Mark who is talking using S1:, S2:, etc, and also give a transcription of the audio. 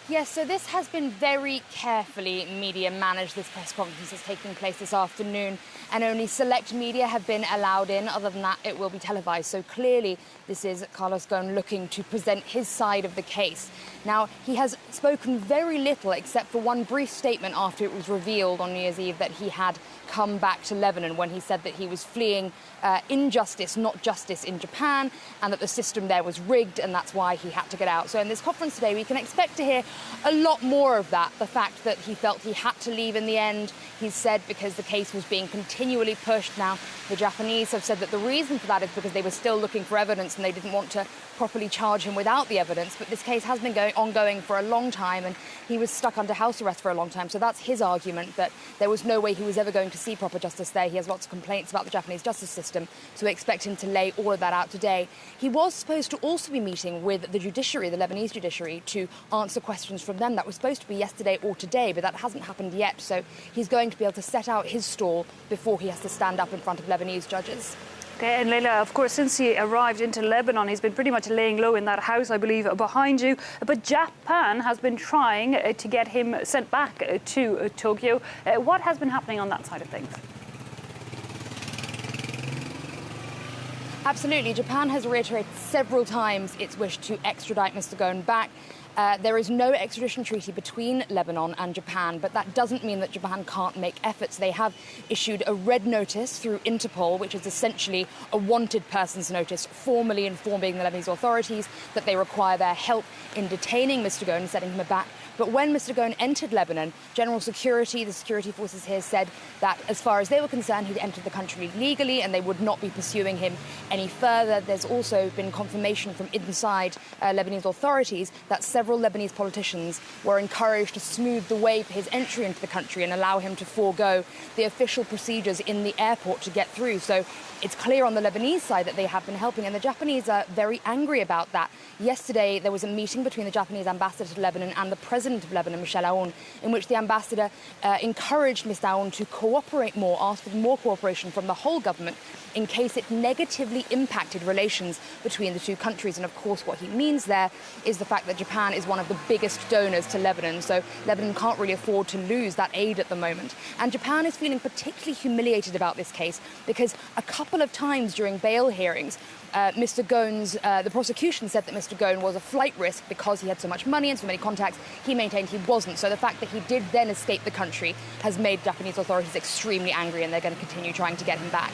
S1: Yes, so this has been very carefully media managed. This press conference is taking place this afternoon, and only select media have been allowed in. Other than that, it will be televised. So clearly, this is Carlos Ghosn looking to present his side of the case. Now, he has spoken very little, except for one brief statement after it was revealed on New Year's Eve that he had come back to Lebanon, when he said that he was fleeing injustice, not justice, in Japan, and that the system there was rigged, and that's why he had to get out. So in this conference today, we can expect to hear a lot more of that. The fact that he felt he had to leave in the end, he said, because the case was being continually pushed. Now, the Japanese have said that the reason for that is because they were still looking for evidence and they didn't want to properly charge him without the evidence. But this case has been ongoing for a long time, and he was stuck under house arrest for a long time. So that's his argument, that there was no way he was ever going to see proper justice there. He has lots of complaints about the Japanese justice system, so we expect him to lay all of that out today. He was supposed to also be meeting with the judiciary, the Lebanese judiciary, to answer questions from them. That was supposed to be yesterday or today, but that hasn't happened yet. So he's going to be able to set out his stall before he has to stand up in front of Lebanese judges.
S2: Okay, and Leila, of course, since he arrived into Lebanon, he's been pretty much laying low in that house, I believe, behind you. But Japan has been trying to get him sent back to Tokyo. What has been happening on that side of things?
S1: Absolutely. Japan has reiterated several times its wish to extradite Mr. Ghosn back. There is no extradition treaty between Lebanon and Japan, but that doesn't mean that Japan can't make efforts. They have issued a red notice through Interpol, which is essentially a wanted persons notice, formally informing the Lebanese authorities that they require their help in detaining Mr. Ghosn and setting him back. But when Mr. Ghosn entered Lebanon, General Security, the security forces here, said that as far as they were concerned, he'd entered the country legally and they would not be pursuing him any further. There's also been confirmation from inside Lebanese authorities that several Lebanese politicians were encouraged to smooth the way for his entry into the country and allow him to forego the official procedures in the airport to get through. So it's clear on the Lebanese side that they have been helping, and the Japanese are very angry about that. Yesterday, there was a meeting between the Japanese ambassador to Lebanon and the president of Lebanon, Michel Aoun, in which the ambassador encouraged Mr. Aoun to cooperate more, asked for more cooperation from the whole government in case it negatively impacted relations between the two countries. And of course, what he means there is the fact that Japan is one of the biggest donors to Lebanon, so Lebanon can't really afford to lose that aid at the moment. And Japan is feeling particularly humiliated about this case because a couple of times during bail hearings, Mr. Ghosn's, the prosecution said that Mr. Ghosn was a flight risk because he had so much money and so many contacts. He maintained he wasn't. So the fact that he did then escape the country has made Japanese authorities extremely angry, and they're going to continue trying to get him back.